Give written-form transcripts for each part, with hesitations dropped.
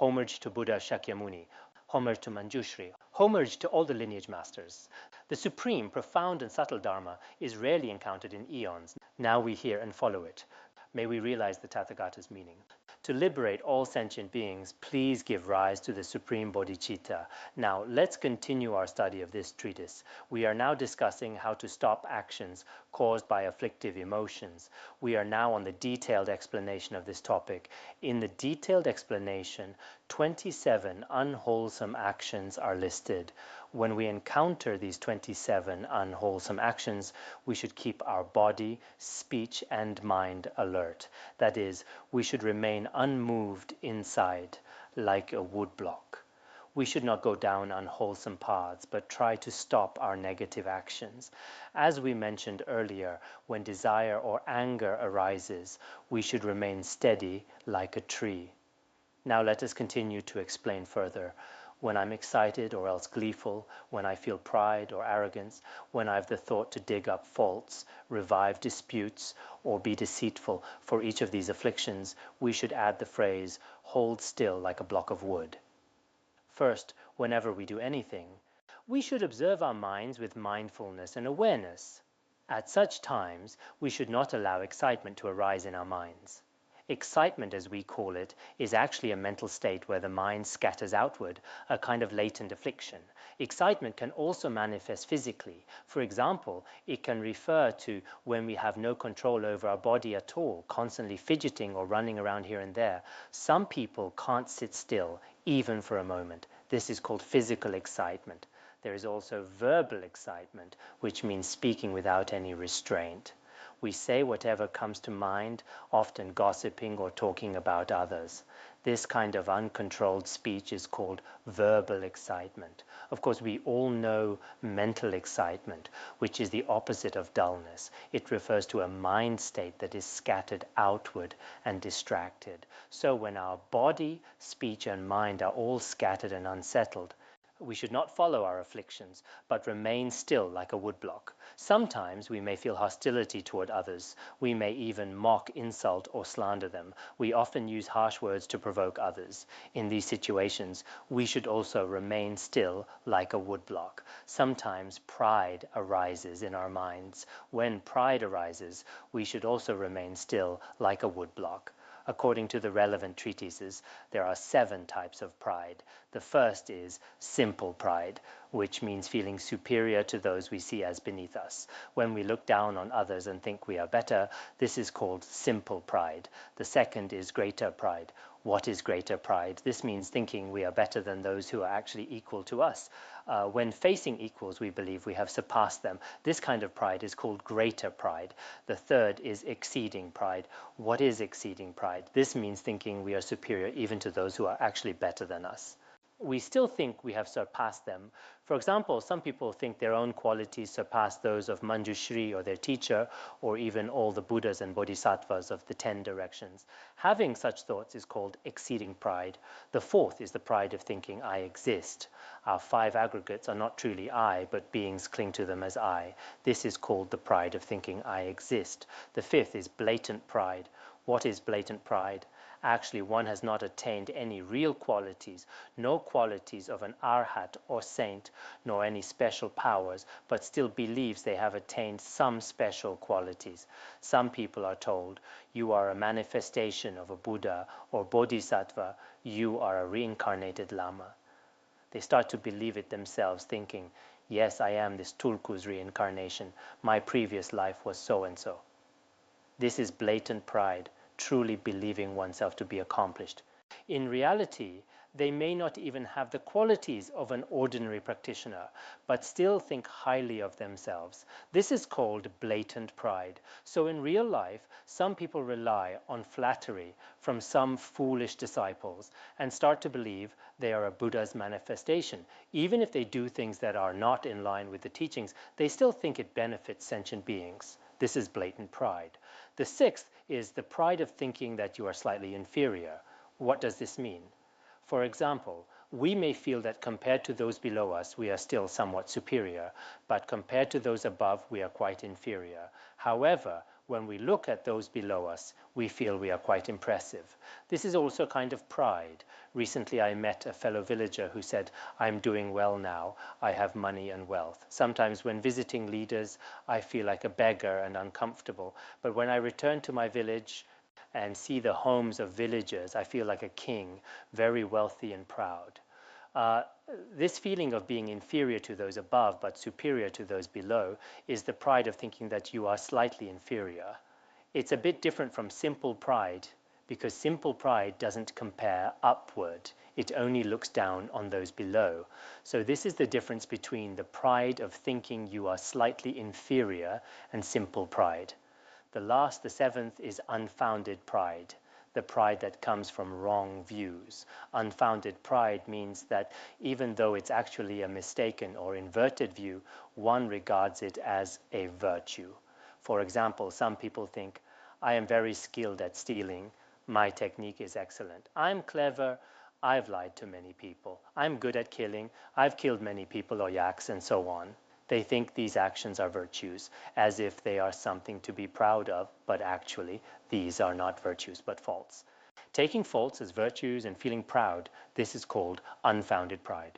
Homage to Buddha Shakyamuni, homage to Manjushri, homage to all the lineage masters. The supreme, profound and subtle Dharma is rarely encountered in eons. Now we hear and follow it. May we realize the Tathagata's meaning. To liberate all sentient beings, please give rise to the Supreme Bodhicitta. Now, let's continue our study of this treatise. We are now discussing how to stop actions caused by afflictive emotions. We are now on the detailed explanation of this topic. In the detailed explanation, 27 unwholesome actions are listed. When we encounter these 27 unwholesome actions, we should keep our body, speech, and mind alert. That is, we should remain unmoved inside, like a woodblock. We should not go down unwholesome paths, but try to stop our negative actions. As we mentioned earlier, when desire or anger arises, we should remain steady like a tree. Now let us continue to explain further. When I'm excited or else gleeful, when I feel pride or arrogance, when I have the thought to dig up faults, revive disputes, or be deceitful, for each of these afflictions, we should add the phrase, hold still like a block of wood. First, whenever we do anything, we should observe our minds with mindfulness and awareness. At such times, we should not allow excitement to arise in our minds. Excitement, as we call it, is actually a mental state where the mind scatters outward, a kind of latent affliction. Excitement can also manifest physically. For example, it can refer to when we have no control over our body at all, constantly fidgeting or running around here and there. Some people can't sit still, even for a moment. This is called physical excitement. There is also verbal excitement, which means speaking without any restraint. We say whatever comes to mind, often gossiping or talking about others. This kind of uncontrolled speech is called verbal excitement. Of course, we all know mental excitement, which is the opposite of dullness. It refers to a mind state that is scattered outward and distracted. So when our body, speech, and mind are all scattered and unsettled, we should not follow our afflictions, but remain still like a woodblock. Sometimes we may feel hostility toward others. We may even mock, insult, or slander them. We often use harsh words to provoke others. In these situations, we should also remain still like a woodblock. Sometimes pride arises in our minds. When pride arises, we should also remain still like a woodblock. According to the relevant treatises, there are 7 types of pride. The first is simple pride, which means feeling superior to those we see as beneath us. When we look down on others and think we are better, this is called simple pride. The second is greater pride. What is greater pride? This means thinking we are better than those who are actually equal to us. When facing equals, we believe we have surpassed them. This kind of pride is called greater pride. The third is exceeding pride. What is exceeding pride? This means thinking we are superior even to those who are actually better than us. We still think we have surpassed them. For example, some people think their own qualities surpass those of Manjushri or their teacher, or even all the Buddhas and Bodhisattvas of the 10 directions. Having such thoughts is called exceeding pride. The fourth is the pride of thinking I exist. Our 5 aggregates are not truly I, but beings cling to them as I. This is called the pride of thinking I exist. The fifth is blatant pride. What is blatant pride? Actually, one has not attained any real qualities, no qualities of an arhat or saint, nor any special powers, but still believes they have attained some special qualities. Some people are told, you are a manifestation of a Buddha or Bodhisattva, you are a reincarnated Lama. They start to believe it themselves, thinking, yes, I am this Tulku's reincarnation, my previous life was so-and-so. This is blatant pride, truly believing oneself to be accomplished. In reality, they may not even have the qualities of an ordinary practitioner, but still think highly of themselves. This is called blatant pride. So in real life, some people rely on flattery from some foolish disciples and start to believe they are a Buddha's manifestation. Even if they do things that are not in line with the teachings, they still think it benefits sentient beings. This is blatant pride. The sixth is the pride of thinking that you are slightly inferior. What does this mean? For example, we may feel that compared to those below us, we are still somewhat superior, but compared to those above, we are quite inferior. However, when we look at those below us, we feel we are quite impressive. This is also a kind of pride. Recently, I met a fellow villager who said, "I'm doing well now. I have money and wealth." Sometimes when visiting leaders, I feel like a beggar and uncomfortable. But when I return to my village and see the homes of villagers, I feel like a king, very wealthy and proud. Uh, this feeling of being inferior to those above but superior to those below is the pride of thinking that you are slightly inferior. It's a bit different from simple pride, because simple pride doesn't compare upward. It only looks down on those below. So this is the difference between the pride of thinking you are slightly inferior and simple pride. The seventh, is unfounded pride, the pride that comes from wrong views. Unfounded pride means that even though it's actually a mistaken or inverted view, one regards it as a virtue. For example, some people think, "I am very skilled at stealing. My technique is excellent. I'm clever. I've lied to many people. I'm good at killing. I've killed many people or yaks," and so on. They think these actions are virtues, as if they are something to be proud of, but actually, these are not virtues, but faults. Taking faults as virtues and feeling proud, this is called unfounded pride.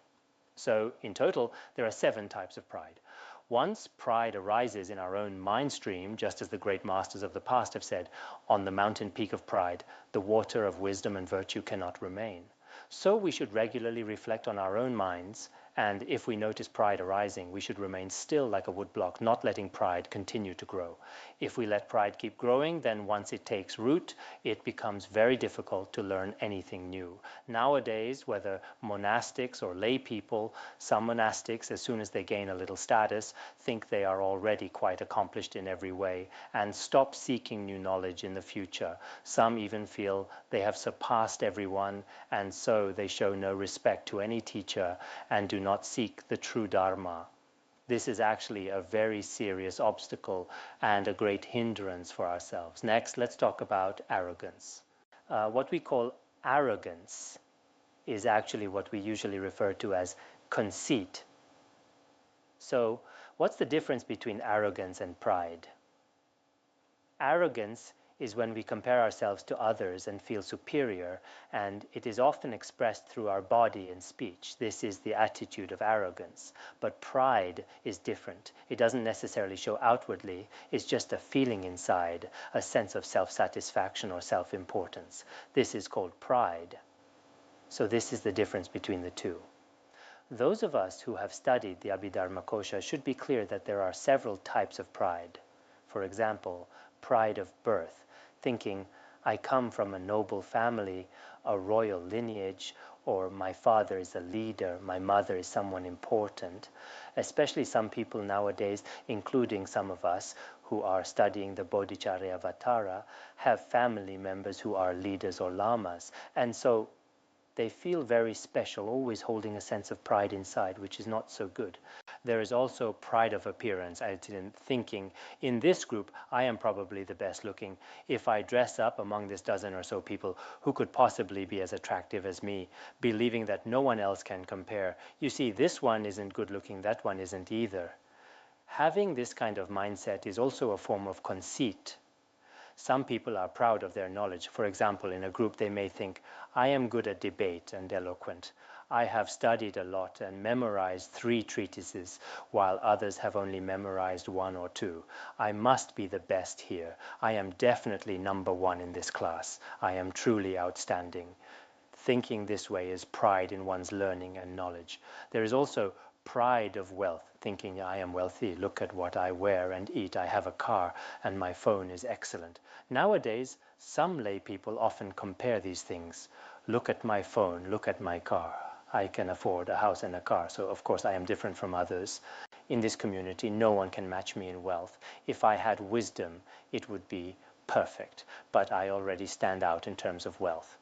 So, in total, there are 7 types of pride. Once pride arises in our own mind stream, just as the great masters of the past have said, "On the mountain peak of pride, the water of wisdom and virtue cannot remain." So we should regularly reflect on our own minds, and if we notice pride arising, we should remain still like a woodblock, not letting pride continue to grow. If we let pride keep growing, then once it takes root, it becomes very difficult to learn anything new. Nowadays, whether monastics or lay people, some monastics, as soon as they gain a little status, think they are already quite accomplished in every way and stop seeking new knowledge in the future. Some even feel they have surpassed everyone, and so they show no respect to any teacher and do not seek the true Dharma. This is actually a very serious obstacle and a great hindrance for ourselves. Next, let's talk about arrogance. What we call arrogance is actually what we usually refer to as conceit. So, what's the difference between arrogance and pride? Arrogance is when we compare ourselves to others and feel superior, and it is often expressed through our body and speech. This is the attitude of arrogance. But pride is different. It doesn't necessarily show outwardly, it's just a feeling inside, a sense of self-satisfaction or self-importance. This is called pride. So this is the difference between the two. Those of us who have studied the Abhidharmakosha should be clear that there are several types of pride. For example, pride of birth, thinking, "I come from a noble family, a royal lineage," or "my father is a leader, my mother is someone important." Especially some people nowadays, including some of us who are studying the Bodhicharyavatara, have family members who are leaders or lamas, and so they feel very special, always holding a sense of pride inside, which is not so good. There is also pride of appearance, as in thinking, "In this group, I am probably the best looking. If I dress up among this dozen or so people, who could possibly be as attractive as me?" Believing that no one else can compare. You see, this one isn't good looking, that one isn't either. Having this kind of mindset is also a form of conceit. Some people are proud of their knowledge. For example, in a group they may think, "I am good at debate and eloquent. I have studied a lot and memorized 3 treatises, while others have only memorized 1 or 2. I must be the best here. I am definitely number 1 in this class. I am truly outstanding." Thinking this way is pride in one's learning and knowledge. There is also pride of wealth, thinking, "I am wealthy, look at what I wear and eat, I have a car, and my phone is excellent." Nowadays, some lay people often compare these things. "Look at my phone, look at my car. I can afford a house and a car, so of course I am different from others. In this community, no one can match me in wealth. If I had wisdom, it would be perfect, but I already stand out in terms of wealth."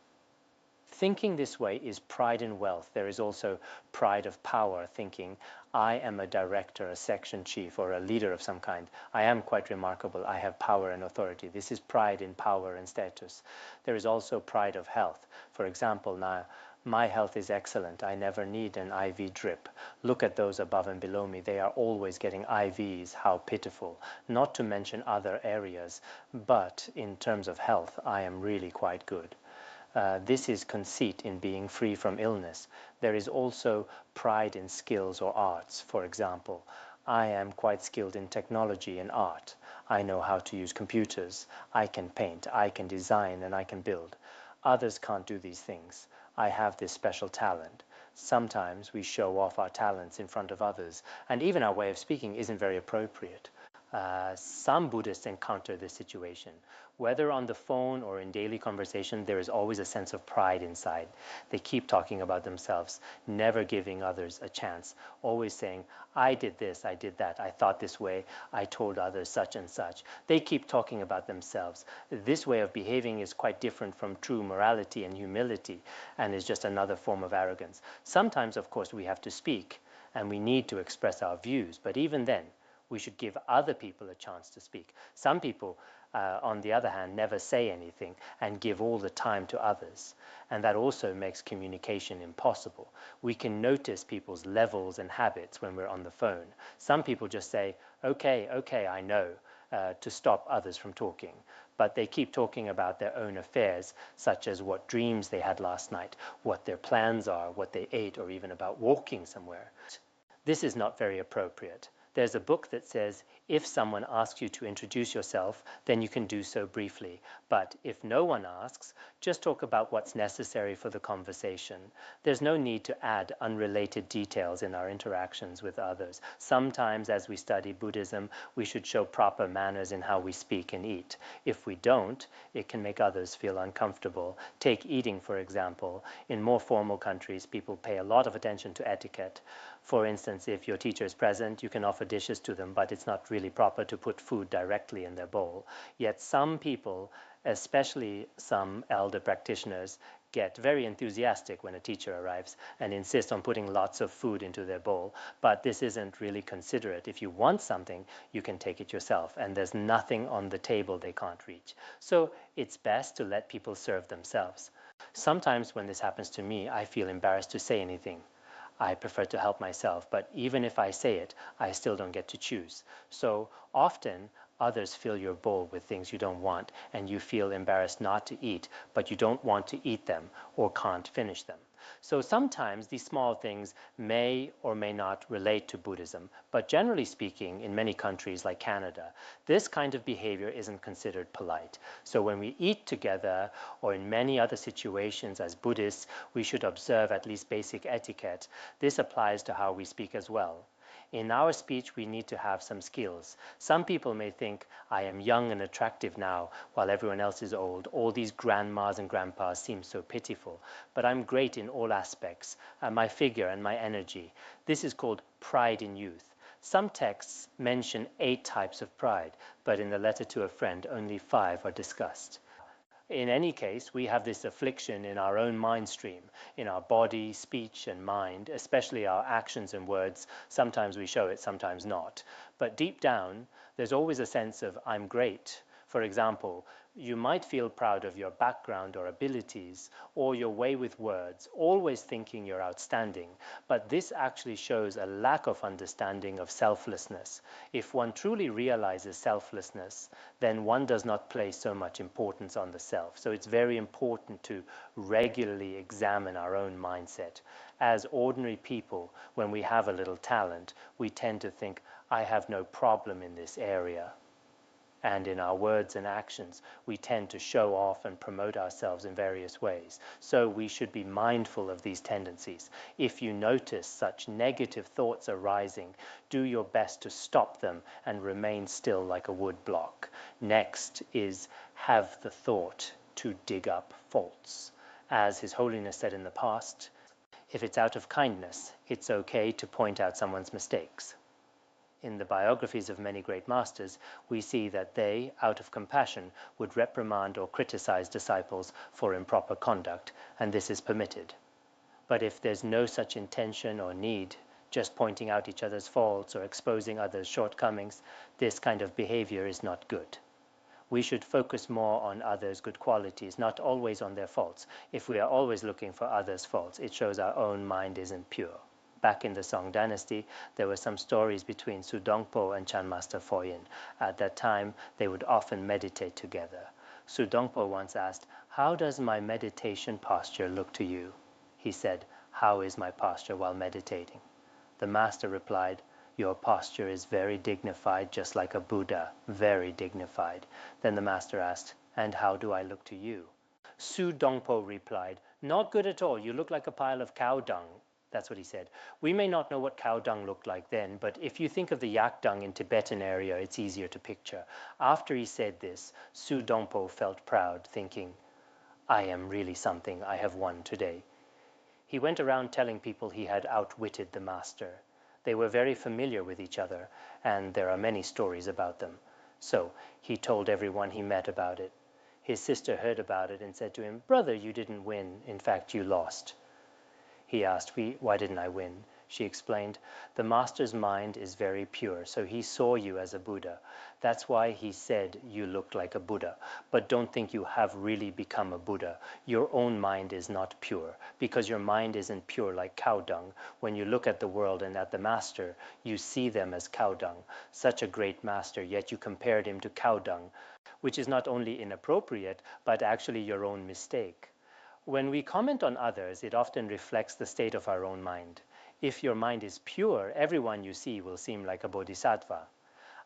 Thinking this way is pride in wealth. There is also pride of power, thinking, "I am a director, a section chief, or a leader of some kind. I am quite remarkable. I have power and authority." This is pride in power and status. There is also pride of health. For example, now My health is excellent. I never need an IV drip. Look at those above and below me. They are always getting IVs. How pitiful. Not to mention other areas. But in terms of health, I am really quite good. This is conceit in being free from illness. There is also pride in skills or arts. For example, I am quite skilled in technology and art. I know how to use computers. I can paint, I can design, and I can build. Others can't do these things. I have this special talent. Sometimes we show off our talents in front of others, and even our way of speaking isn't very appropriate. Some Buddhists encounter this situation. Whether on the phone or in daily conversation, there is always a sense of pride inside. They keep talking about themselves, never giving others a chance, always saying, I did this, I did that, I thought this way, I told others such and such. They keep talking about themselves. This way of behaving is quite different from true morality and humility, and is just another form of arrogance. Sometimes, of course, we have to speak, and we need to express our views, but even then, we should give other people a chance to speak. Some people, on the other hand, never say anything and give all the time to others. And that also makes communication impossible. We can notice people's levels and habits when we're on the phone. Some people just say, okay, okay, I know, to stop others from talking. But they keep talking about their own affairs, such as what dreams they had last night, what their plans are, what they ate, or even about walking somewhere. This is not very appropriate. There's a book that says, if someone asks you to introduce yourself, then you can do so briefly. But if no one asks, just talk about what's necessary for the conversation. There's no need to add unrelated details in our interactions with others. Sometimes, as we study Buddhism, we should show proper manners in how we speak and eat. If we don't, it can make others feel uncomfortable. Take eating, for example. In more formal countries, people pay a lot of attention to etiquette. For instance, if your teacher is present, you can offer dishes to them, but it's not really proper to put food directly in their bowl. Yet some people, especially some elder practitioners, get very enthusiastic when a teacher arrives and insist on putting lots of food into their bowl. But this isn't really considerate. If you want something, you can take it yourself, and there's nothing on the table they can't reach. So it's best to let people serve themselves. Sometimes when this happens to me, I feel embarrassed to say anything. I prefer to help myself, but even if I say it, I still don't get to choose. So often, others fill your bowl with things you don't want, and you feel embarrassed not to eat, but you don't want to eat them or can't finish them. So sometimes these small things may or may not relate to Buddhism, but generally speaking, in many countries like Canada, this kind of behavior isn't considered polite. So when we eat together, or in many other situations as Buddhists, we should observe at least basic etiquette. This applies to how we speak as well. In our speech, we need to have some skills. Some people may think, I am young and attractive now, while everyone else is old. All these grandmas and grandpas seem so pitiful. But I'm great in all aspects, my figure and my energy. This is called pride in youth. Some texts mention 8 types of pride, but in the letter to a friend, only 5 are discussed. In any case, we have this affliction in our own mind stream, in our body, speech, and mind, especially our actions and words. Sometimes we show it, sometimes not. But deep down, there's always a sense of, I'm great. For example, you might feel proud of your background or abilities, or your way with words, always thinking you're outstanding. But this actually shows a lack of understanding of selflessness. If one truly realizes selflessness, then one does not place so much importance on the self. So it's very important to regularly examine our own mindset. As ordinary people, when we have a little talent, we tend to think, I have no problem in this area. And in our words and actions, we tend to show off and promote ourselves in various ways. So we should be mindful of these tendencies. If you notice such negative thoughts arising, do your best to stop them and remain still like a wood block. Next is have the thought to dig up faults. As His Holiness said in the past, if it's out of kindness, it's okay to point out someone's mistakes. In the biographies of many great masters, we see that they, out of compassion, would reprimand or criticize disciples for improper conduct, and this is permitted. But if there's no such intention or need, just pointing out each other's faults or exposing others' shortcomings, this kind of behavior is not good. We should focus more on others' good qualities, not always on their faults. If we are always looking for others' faults, it shows our own mind isn't pure. Back in the Song dynasty, there were some stories between Su Dongpo and Chan Master Foyin. At that time, they would often meditate together. Su Dongpo once asked, "How does my meditation posture look to you?" He said, "How is my posture while meditating?" The master replied, "Your posture is very dignified, just like a Buddha, very dignified." Then the master asked, "And how do I look to you?" Su Dongpo replied, "Not good at all. You look like a pile of cow dung." That's what he said. We may not know what cow dung looked like then, but if you think of the yak dung in Tibetan area, it's easier to picture. After he said this, Su Dongpo felt proud, thinking, "I am really something. I have won today." He went around telling people he had outwitted the master. They were very familiar with each other, and there are many stories about them. So he told everyone he met about it. His sister heard about it and said to him, "Brother, you didn't win. In fact, you lost." He asked, "Why didn't I win?" She explained, "The master's mind is very pure, so he saw you as a Buddha. That's why he said you looked like a Buddha. But don't think you have really become a Buddha. Your own mind is not pure, because your mind isn't pure like cow dung. When you look at the world and at the master, you see them as cow dung. Such a great master, yet you compared him to cow dung, which is not only inappropriate, but actually your own mistake." When we comment on others, it often reflects the state of our own mind. If your mind is pure, everyone you see will seem like a bodhisattva.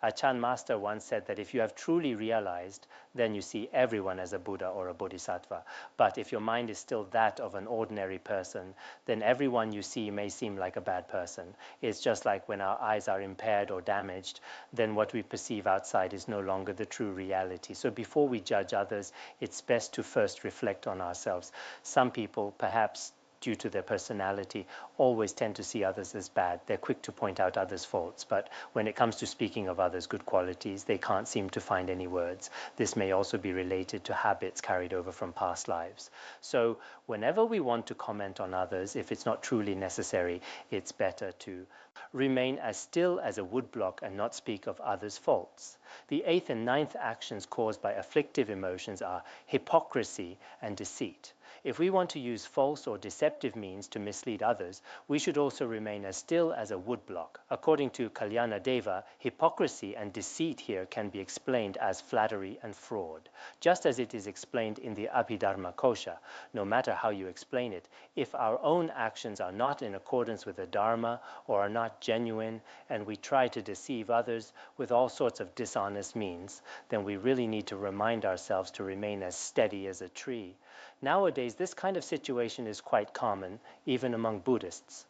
A Chan master once said that if you have truly realized, then you see everyone as a Buddha or a bodhisattva. But if your mind is still that of an ordinary person, then everyone you see may seem like a bad person. It's just like when our eyes are impaired or damaged, then what we perceive outside is no longer the true reality. So before we judge others, it's best to first reflect on ourselves. Some people, perhaps due to their personality, always tend to see others as bad. They're quick to point out others' faults, but when it comes to speaking of others' good qualities, they can't seem to find any words. This may also be related to habits carried over from past lives. So whenever we want to comment on others, if it's not truly necessary, it's better to remain as still as a woodblock and not speak of others' faults. The 8th and 9th actions caused by afflictive emotions are hypocrisy and deceit. If we want to use false or deceptive means to mislead others, we should also remain as still as a woodblock. According to Kalyana Deva, hypocrisy and deceit here can be explained as flattery and fraud, just as it is explained in the Abhidharma Kosha. No matter how you explain it, if our own actions are not in accordance with the Dharma or are not genuine, and we try to deceive others with all sorts of dishonest means, then we really need to remind ourselves to remain as steady as a tree. Nowadays, this kind of situation is quite common, even among Buddhists.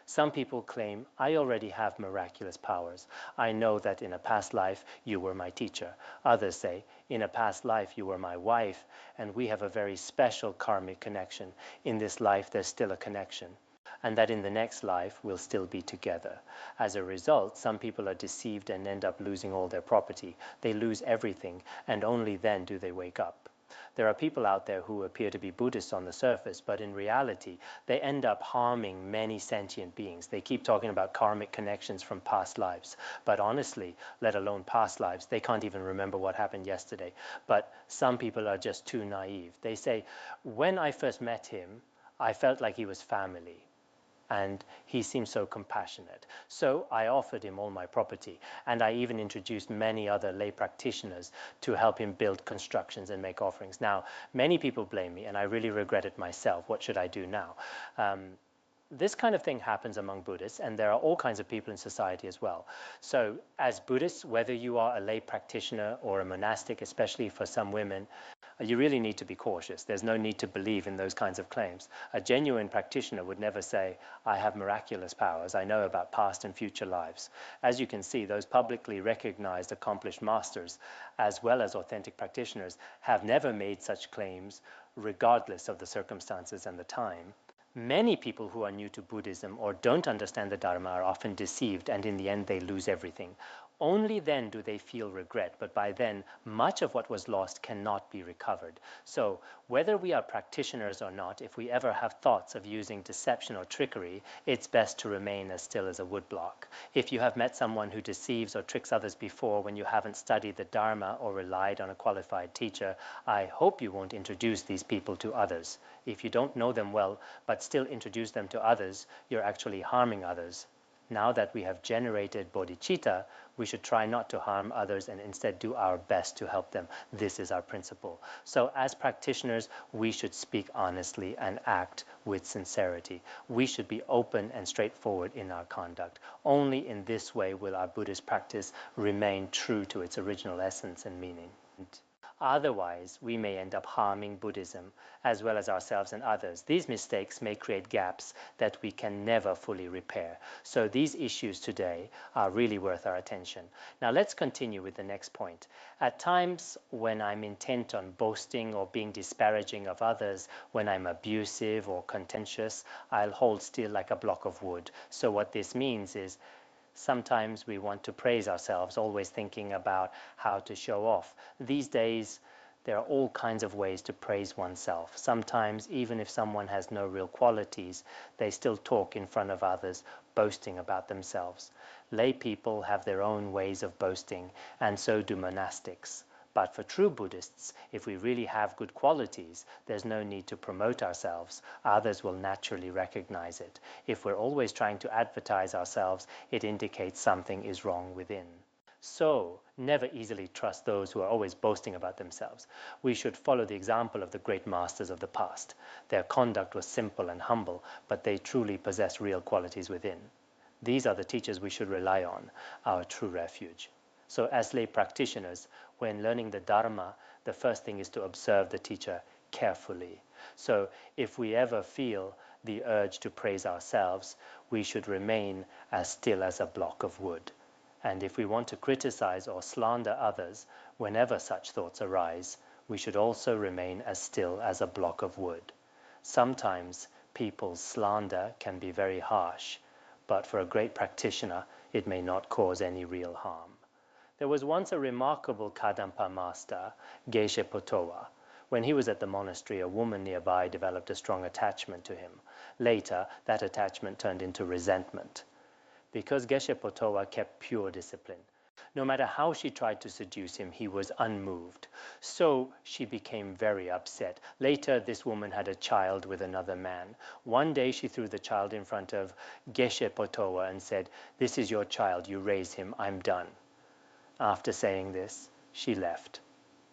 Some people claim, "I already have miraculous powers. I know that in a past life you were my teacher." Others say, "In a past life you were my wife, and we have a very special karmic connection. In this life there's still a connection, and that in the next life we'll still be together." As a result, some people are deceived and end up losing all their property. They lose everything, and only then do they wake up. There are people out there who appear to be Buddhists on the surface, but in reality, they end up harming many sentient beings. They keep talking about karmic connections from past lives. But honestly, let alone past lives, they can't even remember what happened yesterday. But some people are just too naive. They say, "When I first met him, I felt like he was family, and he seemed so compassionate. So I offered him all my property, and I even introduced many other lay practitioners to help him build constructions and make offerings." Now, many people blame me, and I really regret it myself. What should I do now? This kind of thing happens among Buddhists, and there are all kinds of people in society as well. So as Buddhists, whether you are a lay practitioner or a monastic, especially for some women, you really need to be cautious. There's no need to believe in those kinds of claims. A genuine practitioner would never say, "I have miraculous powers. I know about past and future lives." As you can see, those publicly recognized accomplished masters, as well as authentic practitioners, have never made such claims, regardless of the circumstances and the time. Many people who are new to Buddhism or don't understand the Dharma are often deceived, and in the end they lose everything. Only then do they feel regret, but by then, much of what was lost cannot be recovered. So, whether we are practitioners or not, if we ever have thoughts of using deception or trickery, it's best to remain as still as a woodblock. If you have met someone who deceives or tricks others before when you haven't studied the Dharma or relied on a qualified teacher, I hope you won't introduce these people to others. If you don't know them well, but still introduce them to others, you're actually harming others. Now that we have generated bodhicitta, we should try not to harm others and instead do our best to help them. This is our principle. So as practitioners, we should speak honestly and act with sincerity. We should be open and straightforward in our conduct. Only in this way will our Buddhist practice remain true to its original essence and meaning. Otherwise, we may end up harming Buddhism as well as ourselves and others. These mistakes may create gaps that we can never fully repair. So these issues today are really worth our attention. Now let's continue with the next point. At times when I'm intent on boasting or being disparaging of others, when I'm abusive or contentious, I'll hold still like a block of wood. So what this means is sometimes we want to praise ourselves, always thinking about how to show off. These days, there are all kinds of ways to praise oneself. Sometimes, even if someone has no real qualities, they still talk in front of others, boasting about themselves. Lay people have their own ways of boasting, and so do monastics. But for true Buddhists, if we really have good qualities, there's no need to promote ourselves. Others will naturally recognize it. If we're always trying to advertise ourselves, it indicates something is wrong within. So, never easily trust those who are always boasting about themselves. We should follow the example of the great masters of the past. Their conduct was simple and humble, but they truly possessed real qualities within. These are the teachers we should rely on, our true refuge. So as lay practitioners, when learning the Dharma, the first thing is to observe the teacher carefully. So if we ever feel the urge to praise ourselves, we should remain as still as a block of wood. And if we want to criticize or slander others, whenever such thoughts arise, we should also remain as still as a block of wood. Sometimes people's slander can be very harsh, but for a great practitioner, it may not cause any real harm. There was once a remarkable Kadampa master, Geshe Potowa. When he was at the monastery, a woman nearby developed a strong attachment to him. Later, that attachment turned into resentment. Because Geshe Potowa kept pure discipline, no matter how she tried to seduce him, he was unmoved. So she became very upset. Later, this woman had a child with another man. One day, she threw the child in front of Geshe Potowa and said, "This is your child, you raise him, I'm done." After saying this, she left.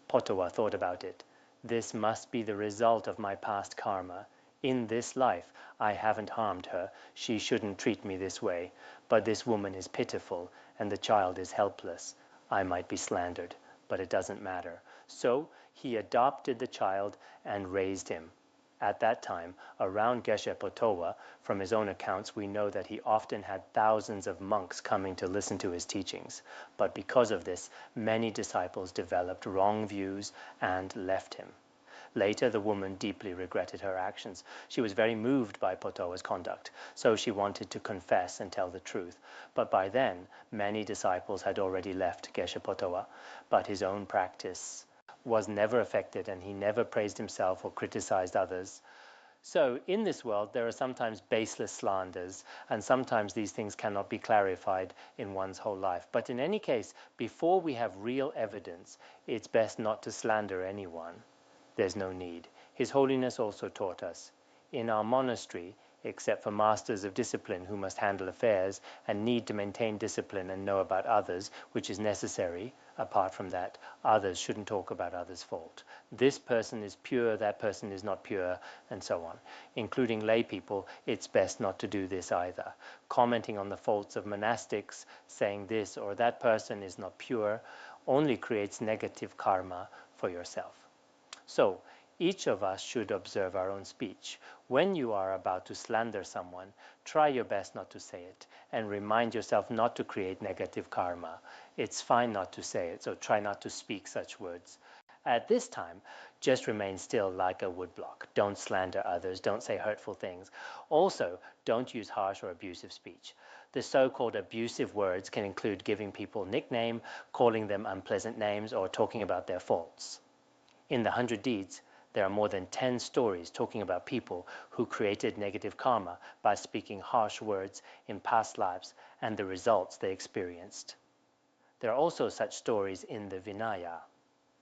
Potowa thought about it. This must be the result of my past karma. In this life, I haven't harmed her. She shouldn't treat me this way. But this woman is pitiful, and the child is helpless. I might be slandered, but it doesn't matter. So he adopted the child and raised him. At that time, around Geshe Potowa, from his own accounts, we know that he often had thousands of monks coming to listen to his teachings. But because of this, many disciples developed wrong views and left him. Later, the woman deeply regretted her actions. She was very moved by Potowa's conduct, so she wanted to confess and tell the truth. But by then, many disciples had already left Geshe Potowa, but his own practice was never affected, and he never praised himself or criticized others. So in this world, there are sometimes baseless slanders, and sometimes these things cannot be clarified in one's whole life. But in any case, before we have real evidence, it's best not to slander anyone. There's no need. His Holiness also taught us, in our monastery, except for masters of discipline who must handle affairs and need to maintain discipline and know about others, which is necessary. Apart from that, others shouldn't talk about others' fault. This person is pure, that person is not pure, and so on. Including lay people, it's best not to do this either. Commenting on the faults of monastics, saying this or that person is not pure, only creates negative karma for yourself. So, each of us should observe our own speech. When you are about to slander someone, try your best not to say it, and remind yourself not to create negative karma. It's fine not to say it, so try not to speak such words. At this time, just remain still like a woodblock. Don't slander others. Don't say hurtful things. Also, don't use harsh or abusive speech. The so-called abusive words can include giving people nickname, calling them unpleasant names, or talking about their faults. In the 100 Deeds, there are more than 10 stories talking about people who created negative karma by speaking harsh words in past lives and the results they experienced. There are also such stories in the Vinaya.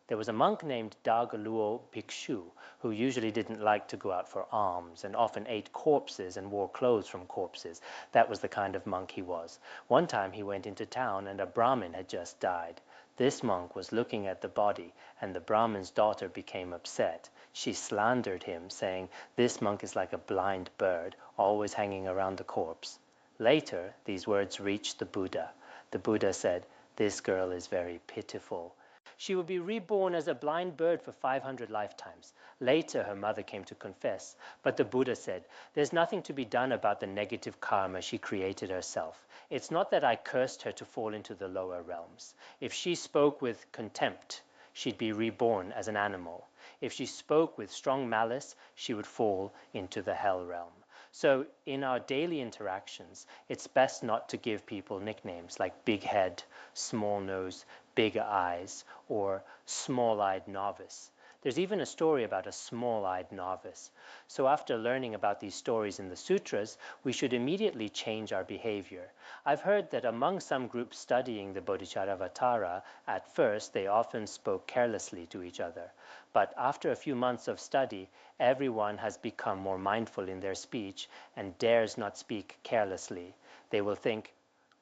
There was a monk named Dagaluo Bhikshu who usually didn't like to go out for alms and often ate corpses and wore clothes from corpses. That was the kind of monk he was. One time he went into town and a Brahmin had just died. This monk was looking at the body, and the Brahmin's daughter became upset. She slandered him, saying, "This monk is like a blind bird, always hanging around the corpse." Later, these words reached the Buddha. The Buddha said, "This girl is very pitiful. She will be reborn as a blind bird for 500 lifetimes." Later, her mother came to confess, but the Buddha said, "There's nothing to be done about the negative karma she created herself. It's not that I cursed her to fall into the lower realms. If she spoke with contempt, she'd be reborn as an animal. If she spoke with strong malice, she would fall into the hell realm." So in our daily interactions, it's best not to give people nicknames like big head, small nose, big eyes, or small-eyed novice. There's even a story about a small-eyed novice. So after learning about these stories in the sutras, we should immediately change our behavior. I've heard that among some groups studying the Bodhisattva, at first they often spoke carelessly to each other. But after a few months of study, everyone has become more mindful in their speech and dares not speak carelessly. They will think,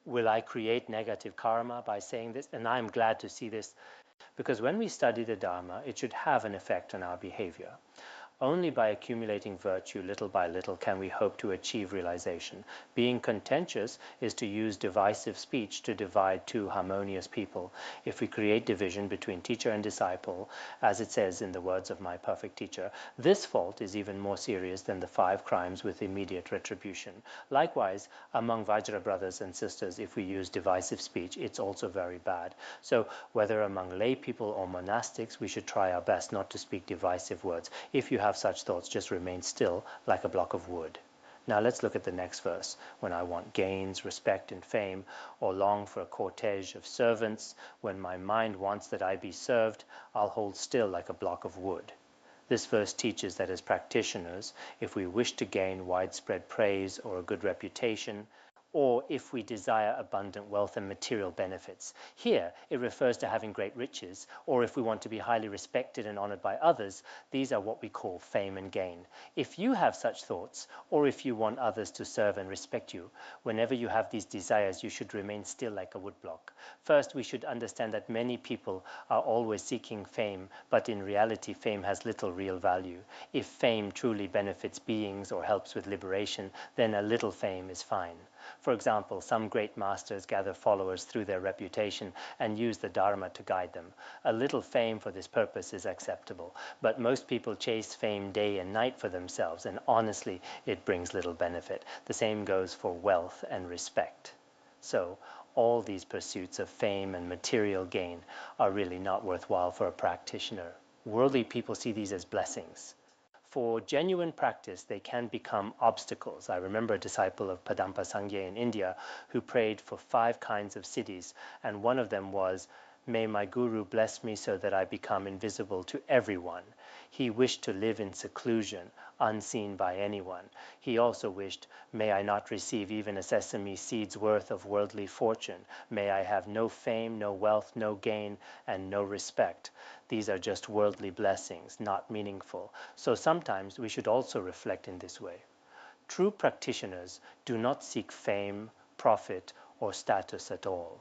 "Will I create negative karma by saying this?" And I'm glad to see this, because when we study the Dharma, it should have an effect on our behavior. Only by accumulating virtue little by little can we hope to achieve realization. Being contentious is to use divisive speech to divide two harmonious people. If we create division between teacher and disciple, as it says in the words of my perfect teacher, this fault is even more serious than the 5 crimes with immediate retribution. Likewise, among Vajra brothers and sisters, if we use divisive speech, it's also very bad. So whether among lay people or monastics, we should try our best not to speak divisive words. If you have such thoughts, just remain still like a block of wood. Now let's look at the next verse. When I want gains, respect, and fame, or long for a cortege of servants, when my mind wants that I be served, I'll hold still like a block of wood. This verse teaches that as practitioners, if we wish to gain widespread praise or a good reputation, or if we desire abundant wealth and material benefits. Here, it refers to having great riches, or if we want to be highly respected and honored by others. These are what we call fame and gain. If you have such thoughts, or if you want others to serve and respect you, whenever you have these desires, you should remain still like a woodblock. First, we should understand that many people are always seeking fame, but in reality, fame has little real value. If fame truly benefits beings or helps with liberation, then a little fame is fine. For example, some great masters gather followers through their reputation and use the Dharma to guide them. A little fame for this purpose is acceptable, but most people chase fame day and night for themselves, and honestly, it brings little benefit. The same goes for wealth and respect. So, all these pursuits of fame and material gain are really not worthwhile for a practitioner. Worldly people see these as blessings. For genuine practice, they can become obstacles. I remember a disciple of Padampa Sangye in India who prayed for 5 kinds of siddhis, and one of them was, "May my guru bless me so that I become invisible to everyone." He wished to live in seclusion, unseen by anyone. He also wished, "May I not receive even a sesame seed's worth of worldly fortune. May I have no fame, no wealth, no gain, and no respect." These are just worldly blessings, not meaningful. So sometimes we should also reflect in this way. True practitioners do not seek fame, profit, or status at all.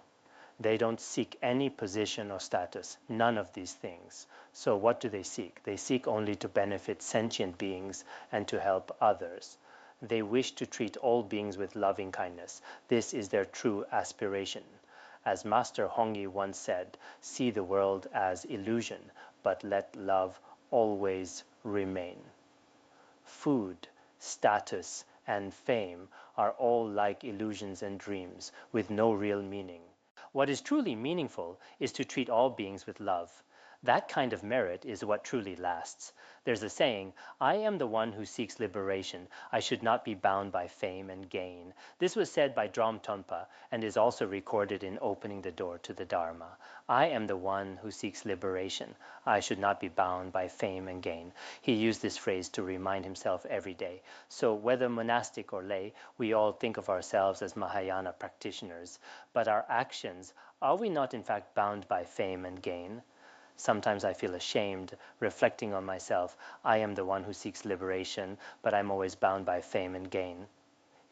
They don't seek any position or status, none of these things. So what do they seek? They seek only to benefit sentient beings and to help others. They wish to treat all beings with loving kindness. This is their true aspiration. As Master Hongyi once said, "See the world as illusion, but let love always remain." Food, status, and fame are all like illusions and dreams with no real meaning. What is truly meaningful is to treat all beings with love. That kind of merit is what truly lasts. There's a saying, I am the one who seeks liberation. I should not be bound by fame and gain. This was said by Dram Tonpa and is also recorded in Opening the Door to the Dharma. I am the one who seeks liberation. I should not be bound by fame and gain. He used this phrase to remind himself every day. So whether monastic or lay, we all think of ourselves as Mahayana practitioners. But our actions, are we not in fact bound by fame and gain? Sometimes I feel ashamed, reflecting on myself. I am the one who seeks liberation, but I'm always bound by fame and gain.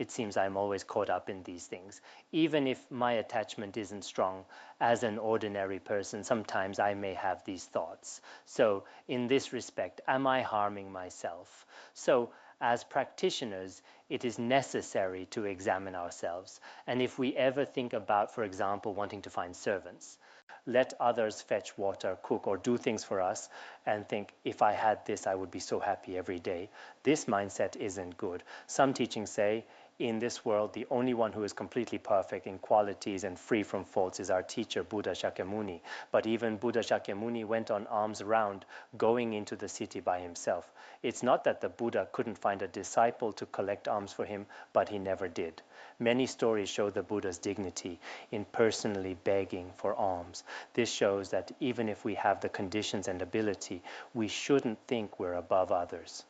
It seems I'm always caught up in these things. Even if my attachment isn't strong, as an ordinary person, sometimes I may have these thoughts. So, in this respect, am I harming myself? So, as practitioners, it is necessary to examine ourselves. And if we ever think about, for example, wanting to find servants, let others fetch water, cook, or do things for us, and think, if I had this, I would be so happy every day. This mindset isn't good. Some teachings say, in this world, the only one who is completely perfect in qualities and free from faults is our teacher, Buddha Shakyamuni. But even Buddha Shakyamuni went on alms round, going into the city by himself. It's not that the Buddha couldn't find a disciple to collect alms for him, but he never did. Many stories show the Buddha's dignity in personally begging for alms. This shows that even if we have the conditions and ability, we shouldn't think we're above others.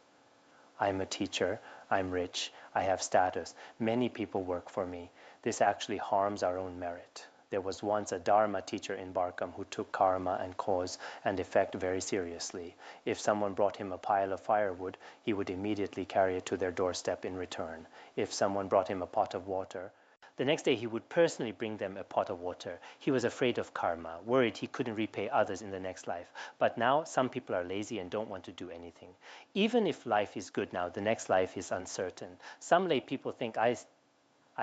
I'm a teacher, I'm rich, I have status, many people work for me. This actually harms our own merit. There was once a Dharma teacher in Barkham who took karma and cause and effect very seriously. If someone brought him a pile of firewood, he would immediately carry it to their doorstep in return. If someone brought him a pot of water, the next day he would personally bring them a pot of water. He was afraid of karma, worried he couldn't repay others in the next life. But now some people are lazy and don't want to do anything. Even if life is good now, the next life is uncertain. Some lay people think, I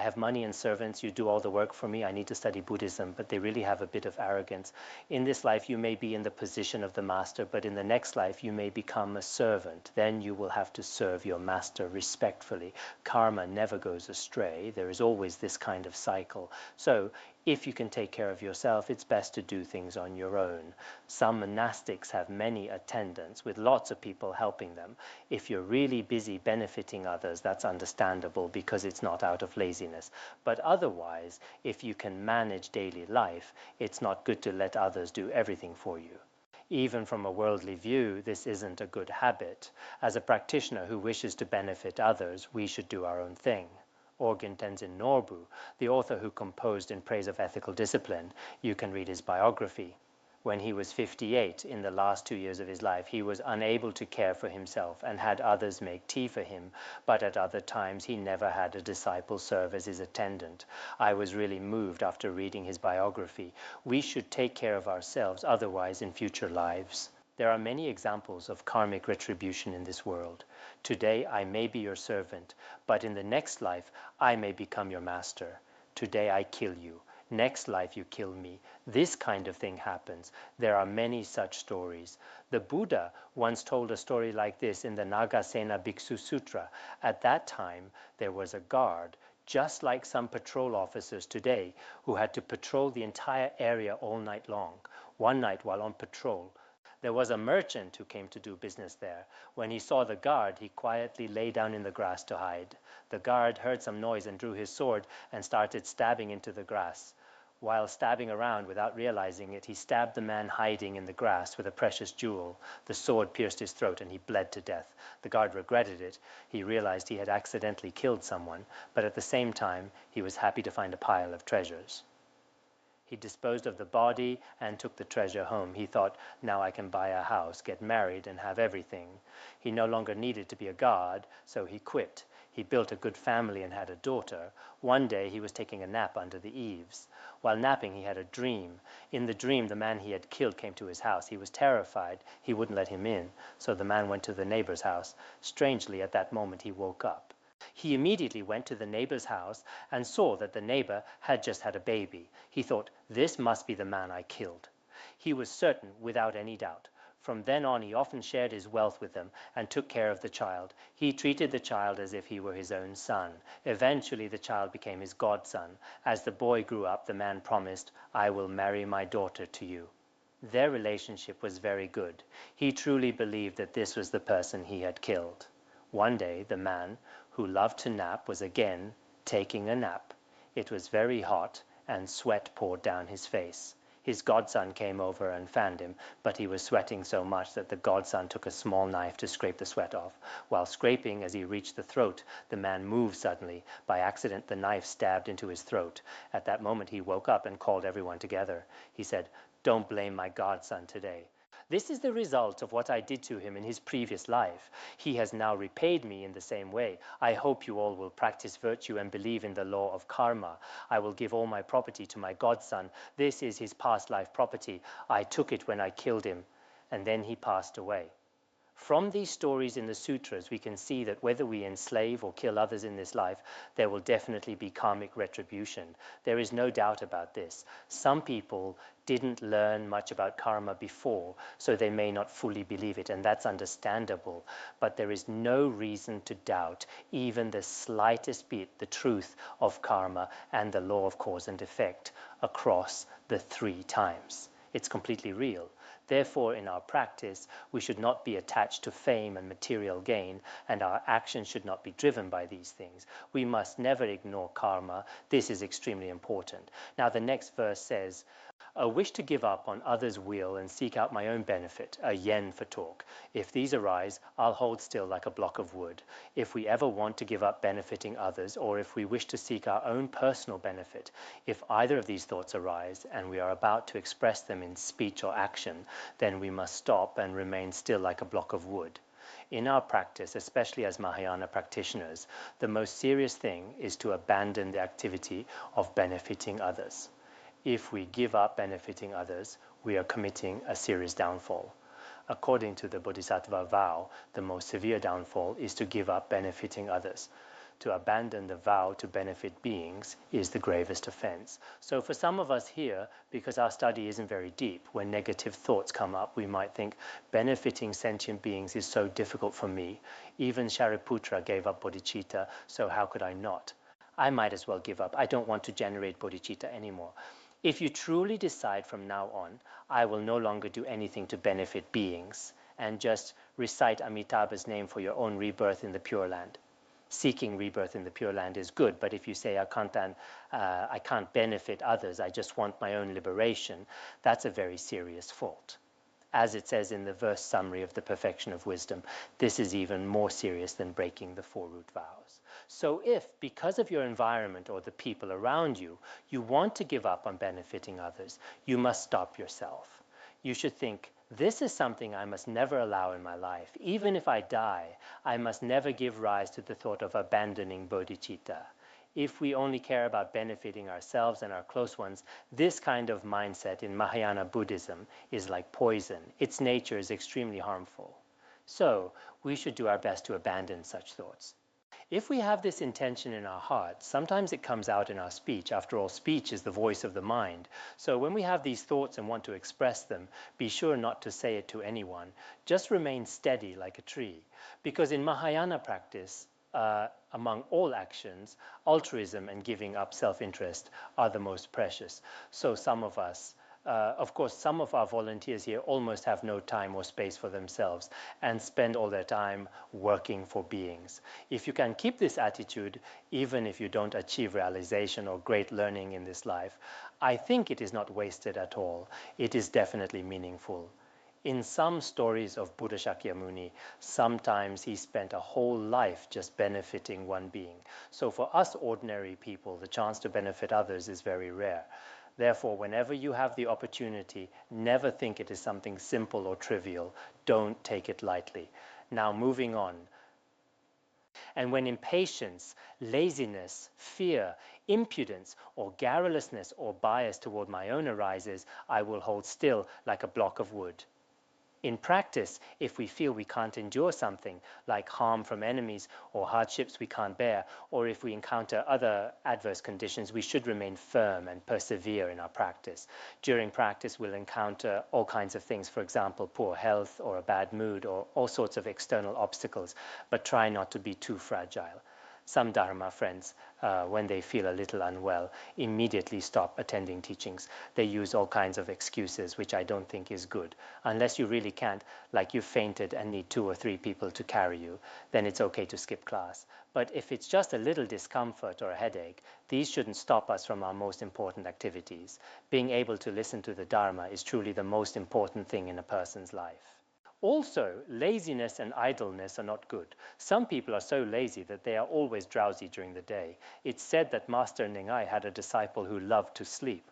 have money and servants, you do all the work for me, I need to study Buddhism, but they really have a bit of arrogance. In this life, you may be in the position of the master, but in the next life, you may become a servant. Then you will have to serve your master respectfully. Karma never goes astray. There is always this kind of cycle. So, if you can take care of yourself, it's best to do things on your own. Some monastics have many attendants with lots of people helping them. If you're really busy benefiting others, that's understandable because it's not out of laziness. But otherwise, if you can manage daily life, it's not good to let others do everything for you. Even from a worldly view, this isn't a good habit. As a practitioner who wishes to benefit others, we should do our own thing. Orgen Tenzin Norbu, the author who composed in praise of ethical discipline, you can read his biography. When he was 58, in the last 2 years of his life, he was unable to care for himself and had others make tea for him, but at other times he never had a disciple serve as his attendant. I was really moved after reading his biography. We should take care of ourselves, otherwise in future lives. There are many examples of karmic retribution in this world. Today I may be your servant, but in the next life I may become your master. Today I kill you. Next life you kill me. This kind of thing happens. There are many such stories. The Buddha once told a story like this in the Nagasena Bhikksu Sutra. At that time there was a guard, just like some patrol officers today, who had to patrol the entire area all night long. One night while on patrol, there was a merchant who came to do business there. When he saw the guard, he quietly lay down in the grass to hide. The guard heard some noise and drew his sword and started stabbing into the grass. While stabbing around without realizing it, he stabbed the man hiding in the grass with a precious jewel. The sword pierced his throat and he bled to death. The guard regretted it. He realized he had accidentally killed someone, but at the same time, he was happy to find a pile of treasures. He disposed of the body and took the treasure home. He thought, now I can buy a house, get married, and have everything. He no longer needed to be a guard, so he quit. He built a good family and had a daughter. One day he was taking a nap under the eaves. While napping, he had a dream. In the dream, the man he had killed came to his house. He was terrified. He wouldn't let him in, so the man went to the neighbor's house. Strangely, at that moment, he woke up. He immediately went to the neighbor's house and saw that the neighbor had just had a baby. He thought, this must be the man I killed. He was certain, without any doubt. From then on, he often shared his wealth with them and took care of the child. He treated the child as if he were his own son. Eventually, the child became his godson. As the boy grew up, the man promised, I will marry my daughter to you. Their relationship was very good. He truly believed that this was the person he had killed. One day, the man, who loved to nap, was again taking a nap. It was very hot, and sweat poured down his face. His godson came over and fanned him, but he was sweating so much that the godson took a small knife to scrape the sweat off. While scraping, as he reached the throat, the man moved suddenly. By accident, the knife stabbed into his throat. At that moment, he woke up and called everyone together. He said, "Don't blame my godson today. This is the result of what I did to him in his previous life. He has now repaid me in the same way. I hope you all will practice virtue and believe in the law of karma. I will give all my property to my godson. This is his past life property. I took it when I killed him." And then he passed away. From these stories in the sutras, we can see that whether we enslave or kill others in this life, there will definitely be karmic retribution. There is no doubt about this. Some people didn't learn much about karma before, so they may not fully believe it, and that's understandable. But there is no reason to doubt even the slightest bit the truth of karma and the law of cause and effect across the 3 times. It's completely real. Therefore, in our practice, we should not be attached to fame and material gain, and our actions should not be driven by these things. We must never ignore karma. This is extremely important. Now, the next verse says, "A wish to give up on others' will and seek out my own benefit, a yen for talk. If these arise, I'll hold still like a block of wood." If we ever want to give up benefiting others, or if we wish to seek our own personal benefit, if either of these thoughts arise and we are about to express them in speech or action, then we must stop and remain still like a block of wood. In our practice, especially as Mahayana practitioners, the most serious thing is to abandon the activity of benefiting others. If we give up benefiting others, we are committing a serious downfall. According to the Bodhisattva vow, the most severe downfall is to give up benefiting others. To abandon the vow to benefit beings is the gravest offense. So for some of us here, because our study isn't very deep, when negative thoughts come up, we might think, benefiting sentient beings is so difficult for me. Even Shariputra gave up bodhicitta, so how could I not? I might as well give up. I don't want to generate bodhicitta anymore. If you truly decide from now on, I will no longer do anything to benefit beings, and just recite Amitabha's name for your own rebirth in the Pure Land. Seeking rebirth in the Pure Land is good, but if you say I can't benefit others, I just want my own liberation, that's a very serious fault. As it says in the verse summary of the Perfection of Wisdom, this is even more serious than breaking the 4 root vows. So if, because of your environment or the people around you, you want to give up on benefiting others, you must stop yourself. You should think, this is something I must never allow in my life. Even if I die, I must never give rise to the thought of abandoning bodhicitta. If we only care about benefiting ourselves and our close ones, this kind of mindset in Mahayana Buddhism is like poison. Its nature is extremely harmful. So we should do our best to abandon such thoughts. If we have this intention in our hearts, sometimes it comes out in our speech. After all, speech is the voice of the mind. So when we have these thoughts and want to express them, be sure not to say it to anyone. Just remain steady like a tree. Because in Mahayana practice, among all actions, altruism and giving up self-interest are the most precious. So some of us, of course, some of our volunteers here almost have no time or space for themselves and spend all their time working for beings. If you can keep this attitude, even if you don't achieve realization or great learning in this life, I think it is not wasted at all. It is definitely meaningful. In some stories of Buddha Shakyamuni, sometimes he spent a whole life just benefiting one being. So for us ordinary people, the chance to benefit others is very rare. Therefore, whenever you have the opportunity, never think it is something simple or trivial. Don't take it lightly. Now, moving on. And when impatience, laziness, fear, impudence, or garrulousness or bias toward my own arises, I will hold still like a block of wood. In practice, if we feel we can't endure something, like harm from enemies or hardships we can't bear, or if we encounter other adverse conditions, we should remain firm and persevere in our practice. During practice, we'll encounter all kinds of things, for example, poor health or a bad mood or all sorts of external obstacles, but try not to be too fragile. Some Dharma friends, when they feel a little unwell, immediately stop attending teachings. They use all kinds of excuses, which I don't think is good. Unless you really can't, like you fainted and need 2 or 3 people to carry you, then it's okay to skip class. But if it's just a little discomfort or a headache, these shouldn't stop us from our most important activities. Being able to listen to the Dharma is truly the most important thing in a person's life. Also, laziness and idleness are not good. Some people are so lazy that they are always drowsy during the day. It's said that Master Ningai had a disciple who loved to sleep.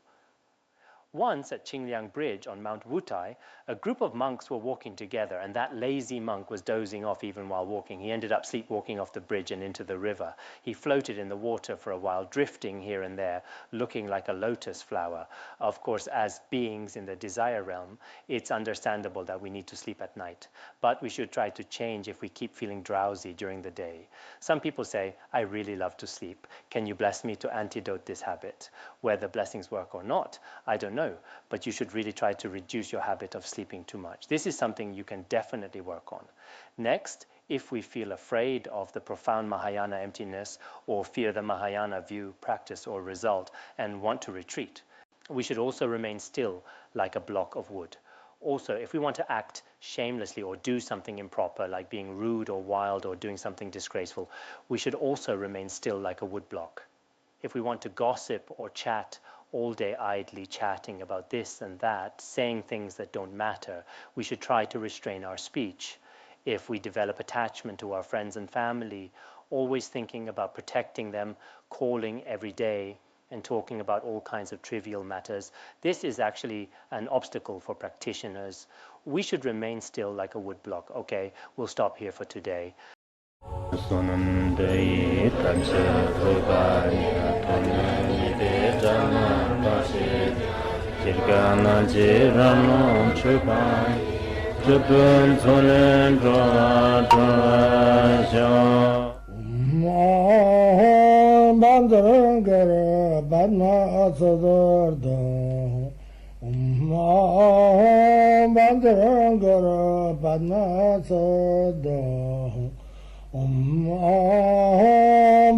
Once at Qingliang Bridge on Mount Wutai, a group of monks were walking together, and that lazy monk was dozing off even while walking. He ended up sleepwalking off the bridge and into the river. He floated in the water for a while, drifting here and there, looking like a lotus flower. Of course, as beings in the desire realm, it's understandable that we need to sleep at night. But we should try to change if we keep feeling drowsy during the day. Some people say, I really love to sleep. Can you bless me to antidote this habit? Whether blessings work or not, I don't know, but you should really try to reduce your habit of sleeping too much. This is something you can definitely work on. Next, if we feel afraid of the profound Mahayana emptiness or fear the Mahayana view, practice, or result and want to retreat, we should also remain still like a block of wood. Also, if we want to act shamelessly or do something improper, like being rude or wild or doing something disgraceful, we should also remain still like a wood block. If we want to gossip or chat all day idly chatting about this and that, saying things that don't matter, we should try to restrain our speech. If we develop attachment to our friends and family, always thinking about protecting them, calling every day, and talking about all kinds of trivial matters, this is actually an obstacle for practitioners. We should remain still like a wood block. Okay, we'll stop here for today.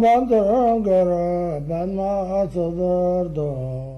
Bandara Banma Sodargye